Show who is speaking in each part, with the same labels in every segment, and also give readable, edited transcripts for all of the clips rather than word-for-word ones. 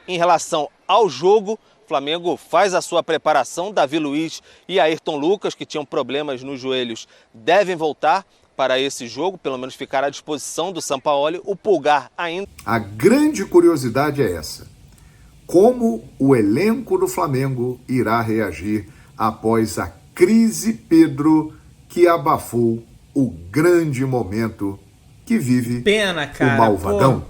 Speaker 1: Em relação ao jogo, o Flamengo faz a sua preparação. Davi Luiz e Ayrton Lucas, que tinham problemas nos joelhos, devem voltar para esse jogo, pelo menos ficar à disposição do Sampaoli. O Pulgar ainda...
Speaker 2: A grande curiosidade é essa: como o elenco do Flamengo irá reagir após a crise Pedro, que abafou o grande momento que vive o Malvadão.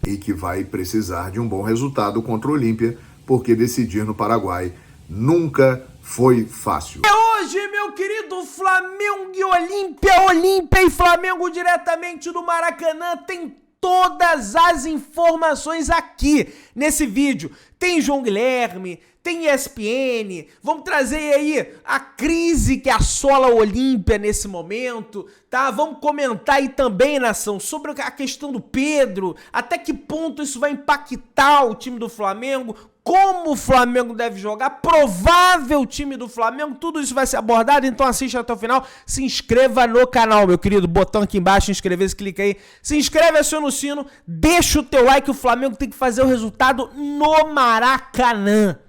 Speaker 2: E que vai precisar de um bom resultado contra o Olímpia, porque decidir no Paraguai nunca foi fácil.
Speaker 3: Hoje, meu querido Flamengo e Olímpia e Flamengo diretamente do Maracanã, tem todas as informações aqui nesse vídeo. Tem João Guilherme, tem ESPN, vamos trazer aí a crise que assola o Olímpia nesse momento, tá? Vamos comentar aí também, nação, sobre a questão do Pedro, até que ponto isso vai impactar o time do Flamengo, como o Flamengo deve jogar, provável time do Flamengo, tudo isso vai ser abordado, então assista até o final, se inscreva no canal, meu querido, botão aqui embaixo, inscrever-se, clica aí, se inscreve, aciona o sino, deixa o teu like, o Flamengo tem que fazer o resultado no Maracanã.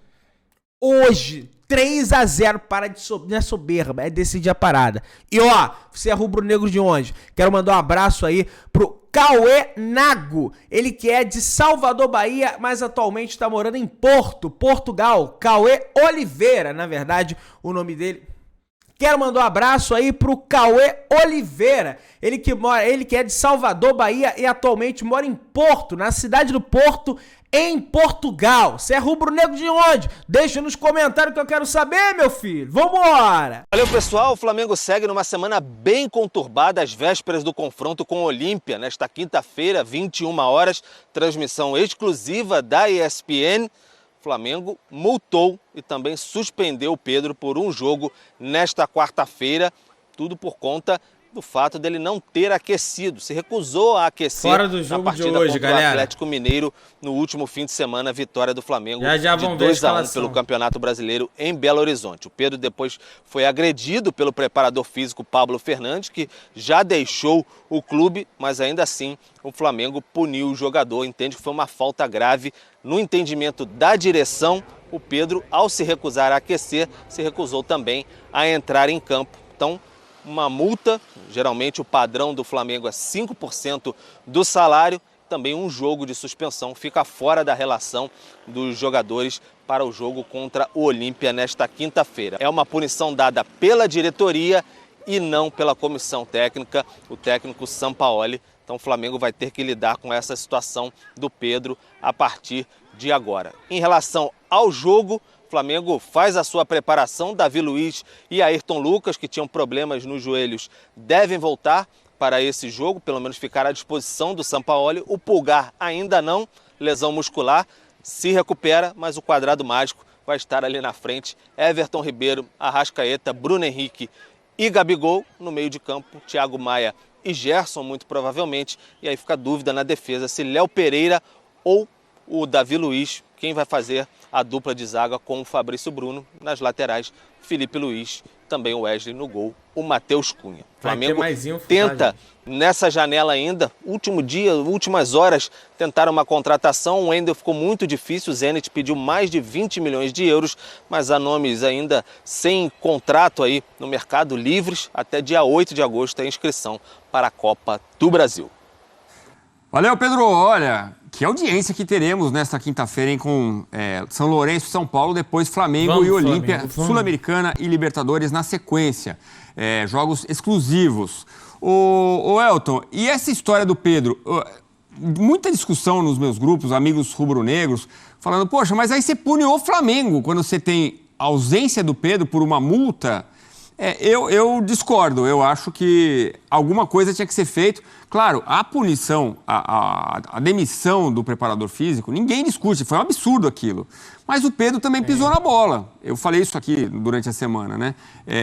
Speaker 3: Hoje, 3-0, para de soberba, é decidir a parada. E ó, você é rubro-negro de onde? Quero mandar um abraço aí pro Cauê Nago, ele que é de Salvador, Bahia, mas atualmente está morando em Porto, Portugal. Cauê Oliveira, na verdade, o nome dele. Quero mandar um abraço aí pro Cauê Oliveira, ele que é de Salvador, Bahia e atualmente mora em Porto, na cidade do Porto, em Portugal. Você é rubro-negro de onde? Deixa nos comentários que eu quero saber, meu filho. Vambora!
Speaker 1: Valeu, pessoal. O Flamengo segue numa semana bem conturbada, às vésperas do confronto com o Olímpia, nesta quinta-feira, 21 horas, transmissão exclusiva da ESPN. O Flamengo multou e também suspendeu o Pedro por um jogo nesta quarta-feira, tudo por conta do fato dele não ter aquecido, se recusou a aquecer
Speaker 3: fora do jogo
Speaker 1: na partida
Speaker 3: de hoje,
Speaker 1: contra
Speaker 3: galera.
Speaker 1: o Atlético Mineiro no último fim de semana, vitória do Flamengo
Speaker 3: já
Speaker 1: de
Speaker 3: vamos ver
Speaker 1: 2-1 pelo Campeonato Brasileiro em Belo Horizonte. O Pedro depois foi agredido pelo preparador físico Pablo Fernandes, que já deixou o clube, mas ainda assim o Flamengo puniu o jogador, entende que foi uma falta grave. No entendimento da direção, o Pedro, ao se recusar a aquecer, se recusou também a entrar em campo. Então, uma multa, geralmente o padrão do Flamengo é 5% do salário, também um jogo de suspensão, fica fora da relação dos jogadores para o jogo contra o Olímpia nesta quinta-feira. É uma punição dada pela diretoria e não pela comissão técnica, o técnico Sampaoli. Então o Flamengo vai ter que lidar com essa situação do Pedro a partir de agora. Em relação ao jogo, o Flamengo faz a sua preparação. Davi Luiz e Ayrton Lucas, que tinham problemas nos joelhos, devem voltar para esse jogo, pelo menos ficar à disposição do Sampaoli. O Pulgar ainda não, lesão muscular, se recupera, mas o quadrado mágico vai estar ali na frente. Everton Ribeiro, Arrascaeta, Bruno Henrique e Gabigol. No meio de campo, Thiago Maia e Gerson, muito provavelmente. E aí fica a dúvida na defesa se Léo Pereira ou o Davi Luiz, quem vai fazer a dupla de zaga com o Fabrício Bruno. Nas laterais, Felipe Luiz, também o Wesley no gol, o Matheus Cunha. O Flamengo tenta, nessa janela ainda, último dia, últimas horas, tentar uma contratação. O Wendel ficou muito difícil, o Zenit pediu mais de 20 milhões de euros, mas há nomes ainda sem contrato aí no mercado, livres. Até dia 8 de agosto a inscrição para a Copa do Brasil.
Speaker 4: Valeu, Pedro. Olha, que audiência que teremos nesta quinta-feira, hein, com São Lourenço e São Paulo, depois Flamengo e Olímpia, Sul-Americana e Libertadores na sequência. Jogos exclusivos. O Elton, e essa história do Pedro? Muita discussão nos meus grupos, amigos rubro-negros, falando, poxa, mas aí você pune o Flamengo quando você tem ausência do Pedro por uma multa. Eu discordo, eu acho que alguma coisa tinha que ser feita. Claro, a punição, a demissão do preparador físico, ninguém discute, foi um absurdo aquilo. Mas o Pedro também pisou na bola. Eu falei isso aqui durante a semana, né?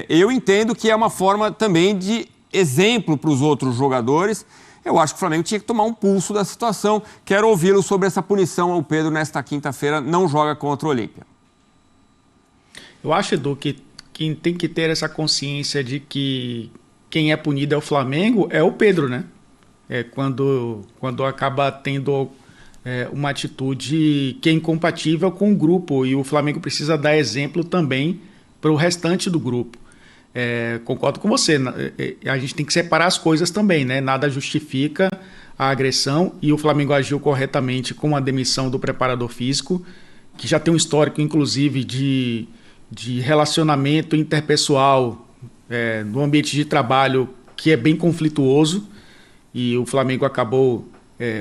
Speaker 4: Eu entendo que é uma forma também de exemplo para os outros jogadores. Eu acho que o Flamengo tinha que tomar um pulso da situação. Quero ouvi-lo sobre essa punição ao Pedro nesta quinta-feira, não joga contra o Olímpia.
Speaker 5: Eu acho, Edu, que quem tem que ter essa consciência de que quem é punido é o Flamengo, é o Pedro, né? Quando acaba tendo uma atitude que é incompatível com o grupo, e o Flamengo precisa dar exemplo também para o restante do grupo. Concordo com você, a gente tem que separar as coisas também, né? Nada justifica a agressão, e o Flamengo agiu corretamente com a demissão do preparador físico, que já tem um histórico, inclusive, de relacionamento interpessoal no ambiente de trabalho que é bem conflituoso, e o Flamengo acabou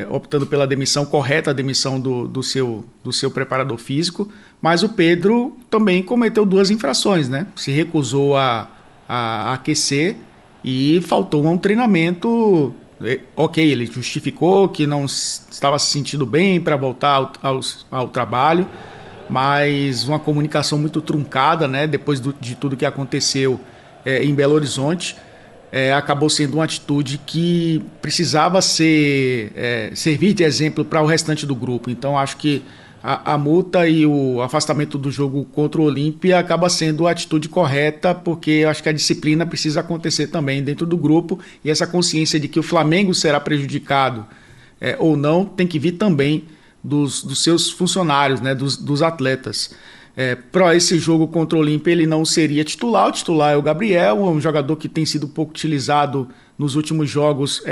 Speaker 5: optando pela demissão correta, a demissão do seu preparador físico, mas o Pedro também cometeu 2 infrações, né? Se recusou a aquecer e faltou um treinamento. Ok, ele justificou que não estava se sentindo bem para voltar ao trabalho, mas uma comunicação muito truncada, né? Depois de tudo que aconteceu em Belo Horizonte, acabou sendo uma atitude que precisava servir de exemplo para o restante do grupo. Então, acho que a multa e o afastamento do jogo contra o Olímpia acaba sendo a atitude correta, porque eu acho que a disciplina precisa acontecer também dentro do grupo, e essa consciência de que o Flamengo será prejudicado ou não tem que vir também dos seus funcionários, né, dos atletas. Para esse jogo contra o Olímpia ele não seria titular, o titular é o Gabriel, um jogador que tem sido pouco utilizado nos últimos jogos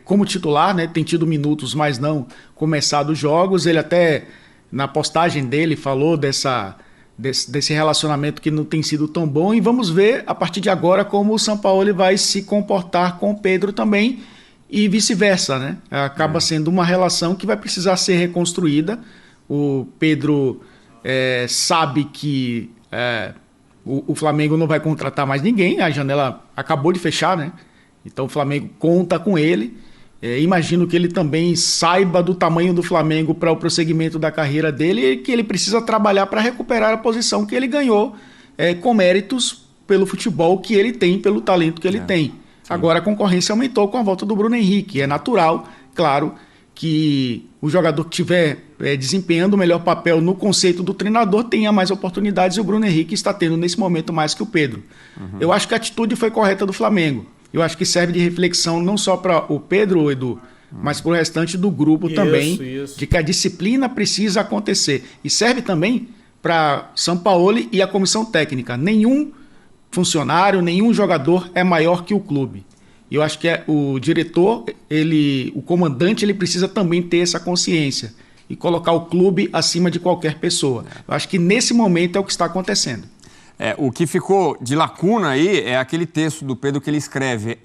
Speaker 5: como titular, né, tem tido minutos, mas não começado os jogos. Ele até, na postagem dele, falou desse relacionamento que não tem sido tão bom, e vamos ver a partir de agora como o Sampaoli vai se comportar com o Pedro também, e vice-versa, né? Acaba sendo uma relação que vai precisar ser reconstruída. O Pedro sabe que o Flamengo não vai contratar mais ninguém, a janela acabou de fechar, né? Então o Flamengo conta com ele. Imagino que ele também saiba do tamanho do Flamengo para o prosseguimento da carreira dele, e que ele precisa trabalhar para recuperar a posição que ele ganhou com méritos pelo futebol que ele tem, pelo talento que ele tem. Sim. Agora a concorrência aumentou com a volta do Bruno Henrique. É natural, claro, que o jogador que estiver desempenhando o melhor papel no conceito do treinador tenha mais oportunidades, e o Bruno Henrique está tendo nesse momento mais que o Pedro. Eu acho que a atitude foi correta do Flamengo. Eu acho que serve de reflexão não só para o Pedro, Edu, mas para o restante do grupo também, de que a disciplina precisa acontecer. E serve também para Sampaoli e a comissão técnica. Nenhum funcionário, nenhum jogador é maior que o clube. E eu acho que o diretor, o comandante, ele precisa também ter essa consciência e colocar o clube acima de qualquer pessoa. Eu acho que nesse momento é o que está acontecendo.
Speaker 4: O que ficou de lacuna aí é aquele texto do Pedro que ele escreve,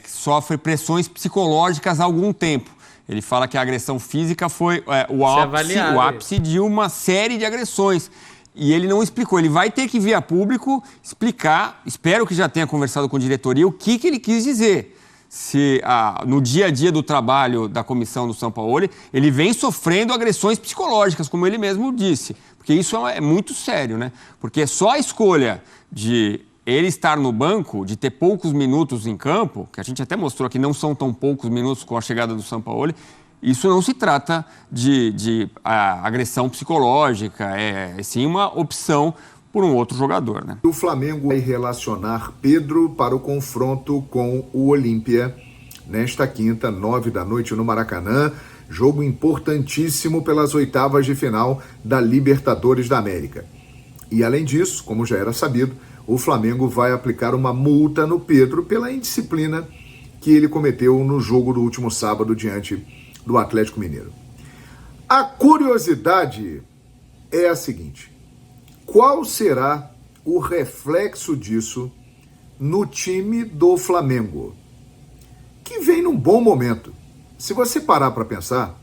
Speaker 4: que sofre pressões psicológicas há algum tempo. Ele fala que a agressão física foi o ápice de uma série de agressões. E ele não explicou. Ele vai ter que vir a público explicar, espero que já tenha conversado com a diretoria, o que ele quis dizer. Se no dia a dia do trabalho da comissão do Sampaoli, ele vem sofrendo agressões psicológicas, como ele mesmo disse. Porque isso é muito sério, né? Porque só a escolha de ele estar no banco, de ter poucos minutos em campo, que a gente até mostrou que não são tão poucos minutos com a chegada do Sampaoli, isso não se trata de agressão psicológica, é sim uma opção por um outro jogador, né?
Speaker 2: O Flamengo vai relacionar Pedro para o confronto com o Olímpia nesta quinta, 21h, no Maracanã. Jogo importantíssimo pelas oitavas de final da Libertadores da América. E além disso, como já era sabido, o Flamengo vai aplicar uma multa no Pedro pela indisciplina que ele cometeu no jogo do último sábado diante do Atlético Mineiro. A curiosidade é a seguinte: qual será o reflexo disso no time do Flamengo, que vem num bom momento? Se você parar para pensar,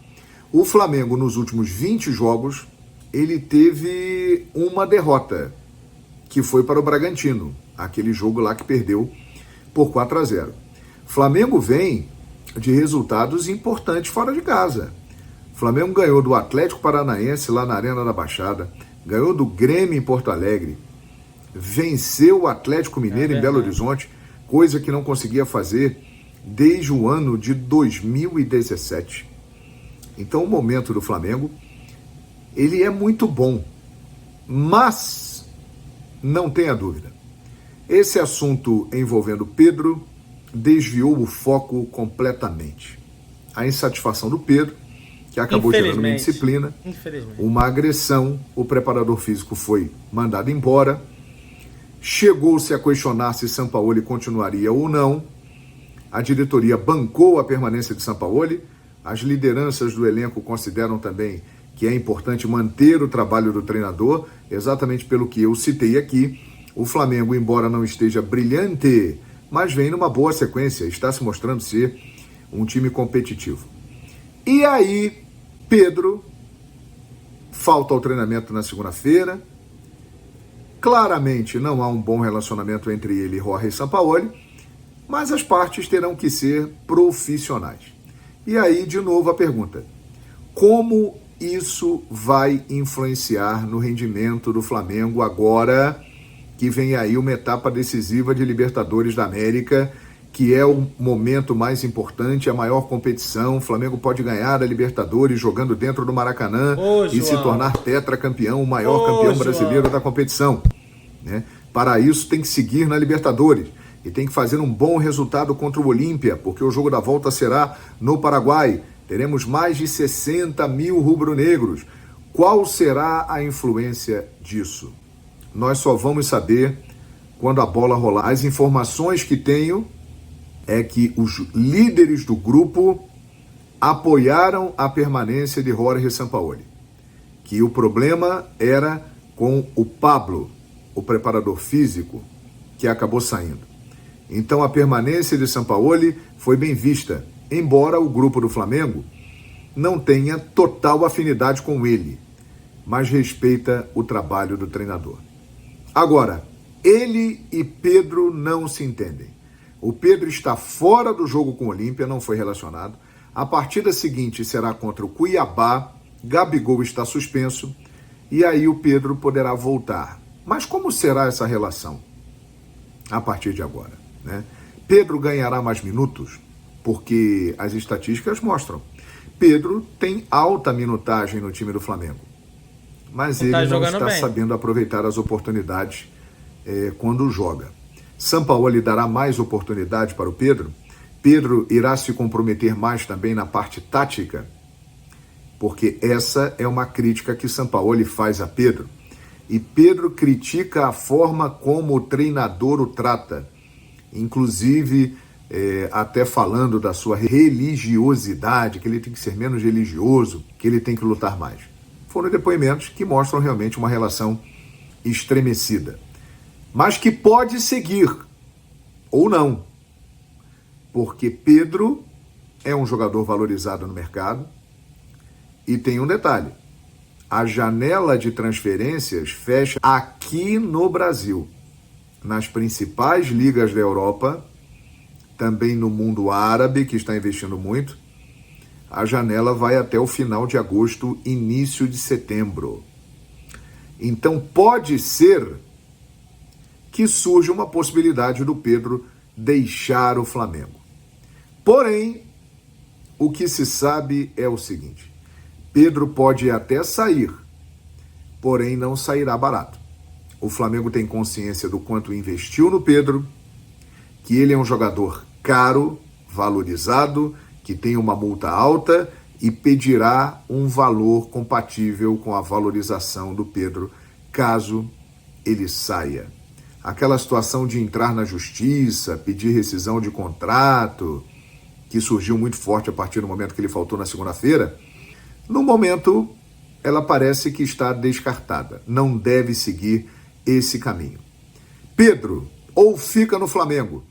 Speaker 2: o Flamengo nos últimos 20 jogos, ele teve uma derrota, que foi para o Bragantino, aquele jogo lá que perdeu por 4-0. Flamengo vem de resultados importantes fora de casa. O Flamengo ganhou do Atlético Paranaense lá na Arena da Baixada, ganhou do Grêmio em Porto Alegre, venceu o Atlético Mineiro em Belo Horizonte, coisa que não conseguia fazer desde o ano de 2017. Então o momento do Flamengo, ele é muito bom, mas não tenha dúvida, esse assunto envolvendo Pedro desviou o foco completamente. A insatisfação do Pedro que acabou gerando uma indisciplina, uma agressão. O preparador físico foi mandado embora. Chegou-se a questionar se Sampaoli continuaria ou não. A diretoria bancou a permanência de Sampaoli. As lideranças do elenco consideram também que é importante manter o trabalho do treinador, exatamente pelo que eu citei aqui. O Flamengo, embora não esteja brilhante, mas vem numa boa sequência, está se mostrando ser um time competitivo. E aí, Pedro falta ao treinamento na segunda-feira. Claramente não há um bom relacionamento entre ele e Jorge Sampaoli, mas as partes terão que ser profissionais. E aí, de novo, a pergunta: como isso vai influenciar no rendimento do Flamengo agora que vem aí uma etapa decisiva de Libertadores da América, que é o momento mais importante, a maior competição? O Flamengo pode ganhar a Libertadores jogando dentro do Maracanã e se tornar tetracampeão, o maior campeão brasileiro da competição, né? Para isso tem que seguir na Libertadores e tem que fazer um bom resultado contra o Olímpia, porque o jogo da volta será no Paraguai. Teremos mais de 60 mil rubro-negros. Qual será a influência disso? Nós só vamos saber quando a bola rolar. As informações que tenho é que os líderes do grupo apoiaram a permanência de Jorge Sampaoli, que o problema era com o Pablo, o preparador físico, que acabou saindo. Então a permanência de Sampaoli foi bem vista, embora o grupo do Flamengo não tenha total afinidade com ele, mas respeita o trabalho do treinador. Agora, ele e Pedro não se entendem. O Pedro está fora do jogo com o Olímpia, não foi relacionado. A partida seguinte será contra o Cuiabá, Gabigol está suspenso, e aí o Pedro poderá voltar. Mas como será essa relação a partir de agora, né? Pedro ganhará mais minutos, porque as estatísticas mostram. Pedro tem alta minutagem no time do Flamengo, mas ele não está sabendo aproveitar as oportunidades quando joga. Sampaoli dará mais oportunidade para o Pedro. Pedro irá se comprometer mais também na parte tática, porque essa é uma crítica que Sampaoli faz a Pedro. E Pedro critica a forma como o treinador o trata, inclusive até falando da sua religiosidade, que ele tem que ser menos religioso, que ele tem que lutar mais. Foram depoimentos que mostram realmente uma relação estremecida, mas que pode seguir ou não, porque Pedro é um jogador valorizado no mercado. E tem um detalhe: a janela de transferências fecha aqui no Brasil, nas principais ligas da Europa, também no mundo árabe, que está investindo muito. A janela vai até o final de agosto, início de setembro. Então pode ser que surja uma possibilidade do Pedro deixar o Flamengo. Porém, o que se sabe é o seguinte: Pedro pode até sair, porém não sairá barato. O Flamengo tem consciência do quanto investiu no Pedro, que ele é um jogador caro, valorizado, que tem uma multa alta e pedirá um valor compatível com a valorização do Pedro caso ele saia. Aquela situação de entrar na justiça, pedir rescisão de contrato, que surgiu muito forte a partir do momento que ele faltou na segunda-feira, no momento ela parece que está descartada. Não deve seguir esse caminho. Pedro ou fica no Flamengo,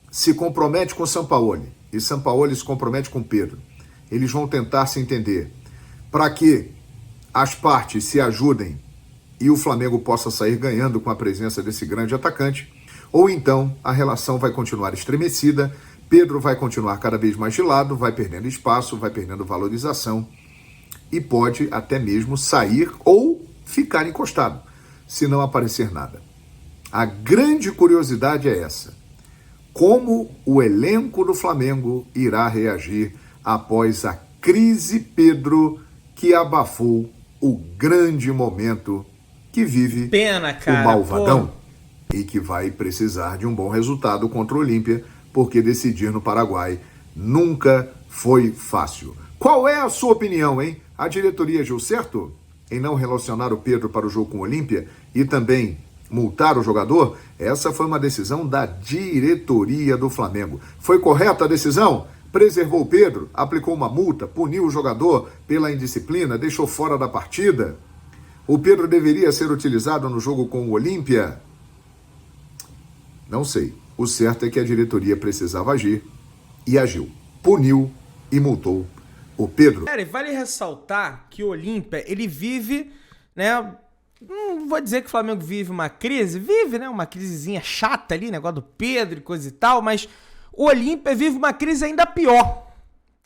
Speaker 2: se compromete com Sampaoli, e Sampaoli se compromete com Pedro. Eles vão tentar se entender para que as partes se ajudem e o Flamengo possa sair ganhando com a presença desse grande atacante, ou então a relação vai continuar estremecida, Pedro vai continuar cada vez mais de lado, vai perdendo espaço, vai perdendo valorização e pode até mesmo sair ou ficar encostado, se não aparecer nada. A grande curiosidade é essa: como o elenco do Flamengo irá reagir após a crise Pedro, que abafou o grande momento que vive o Malvadão, e que vai precisar de um bom resultado contra o Olímpia, porque decidir no Paraguai nunca foi fácil. Qual é a sua opinião, hein? A diretoria agiu certo em não relacionar o Pedro para o jogo com o Olímpia e também multar o jogador? Essa foi uma decisão da diretoria do Flamengo. Foi correta a decisão? Preservou o Pedro, aplicou uma multa, puniu o jogador pela indisciplina, deixou fora da partida? O Pedro deveria ser utilizado no jogo com o Olímpia? Não sei. O certo é que a diretoria precisava agir e agiu. Puniu e multou o Pedro.
Speaker 3: Vale ressaltar que o Olímpia, ele vive, né? Não vou dizer que o Flamengo vive uma crise, vive, né? Uma crisezinha chata ali, negócio do Pedro e coisa e tal, mas o Olímpia vive uma crise ainda pior,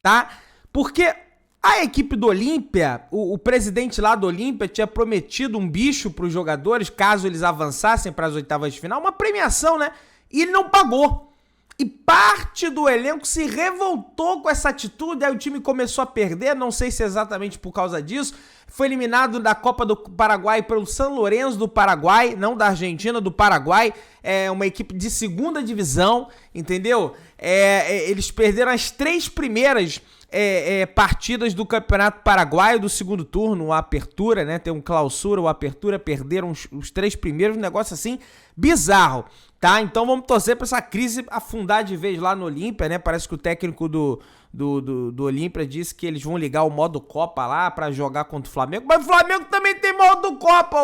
Speaker 3: tá? Porque a equipe do Olímpia, o presidente lá do Olímpia tinha prometido um bicho para os jogadores, caso eles avançassem para as oitavas de final, uma premiação, né? E ele não pagou. E parte do elenco se revoltou com essa atitude, aí o time começou a perder, não sei se é exatamente por causa disso, foi eliminado da Copa do Paraguai pelo San Lorenzo do Paraguai, não da Argentina, do Paraguai, é uma equipe de segunda divisão, entendeu? Eles perderam as 3 primeiras partidas do Campeonato Paraguaio do segundo turno, a apertura, né? Tem um clausura, o apertura, perderam os 3 primeiros, um negócio assim bizarro, tá? Então vamos torcer pra essa crise afundar de vez lá no Olímpia, né? Parece que o técnico do Olímpia disse que eles vão ligar o modo Copa lá pra jogar contra o Flamengo, mas o Flamengo também tem modo Copa,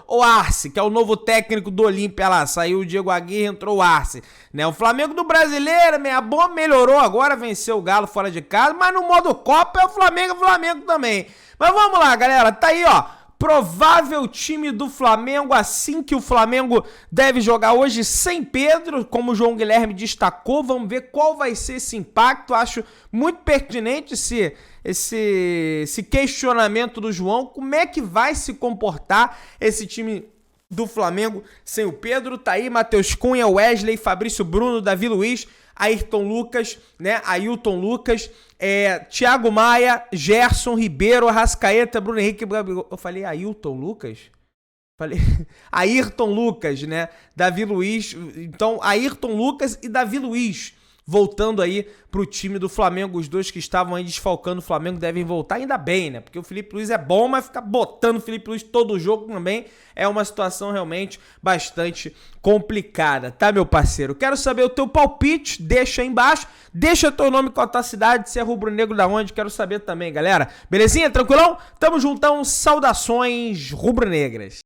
Speaker 3: o Arce, que é o novo técnico do Olímpia lá, saiu o Diego Aguirre, entrou o Arce, né? O Flamengo do Brasileiro, meia bomba, melhorou agora, venceu o Galo fora de casa, mas no modo Copa é o Flamengo também. Mas vamos lá, galera, tá aí, ó, provável time do Flamengo, assim que o Flamengo deve jogar hoje sem Pedro, como o João Guilherme destacou. Vamos ver qual vai ser esse impacto. Acho muito pertinente esse questionamento do João. Como é que vai se comportar esse time do Flamengo sem o Pedro? Tá aí Matheus Cunha, Wesley, Fabrício Bruno, Davi Luiz, Ayrton Lucas, né? Ailton Lucas, Thiago Maia, Gerson, Ribeiro, Arrascaeta, Bruno Henrique, eu falei Ailton Lucas? Falei Ayrton Lucas, né? Davi Luiz, então Ayrton Lucas e Davi Luiz voltando aí pro time do Flamengo. Os dois que estavam aí desfalcando o Flamengo devem voltar, ainda bem, né? Porque o Felipe Luiz é bom, mas ficar botando o Felipe Luiz todo jogo também é uma situação realmente bastante complicada, tá, meu parceiro? Quero saber o teu palpite, deixa aí embaixo, deixa teu nome com a tua cidade, se é rubro-negro da onde, quero saber também, galera. Belezinha? Tranquilão? Tamo juntão, saudações rubro-negras.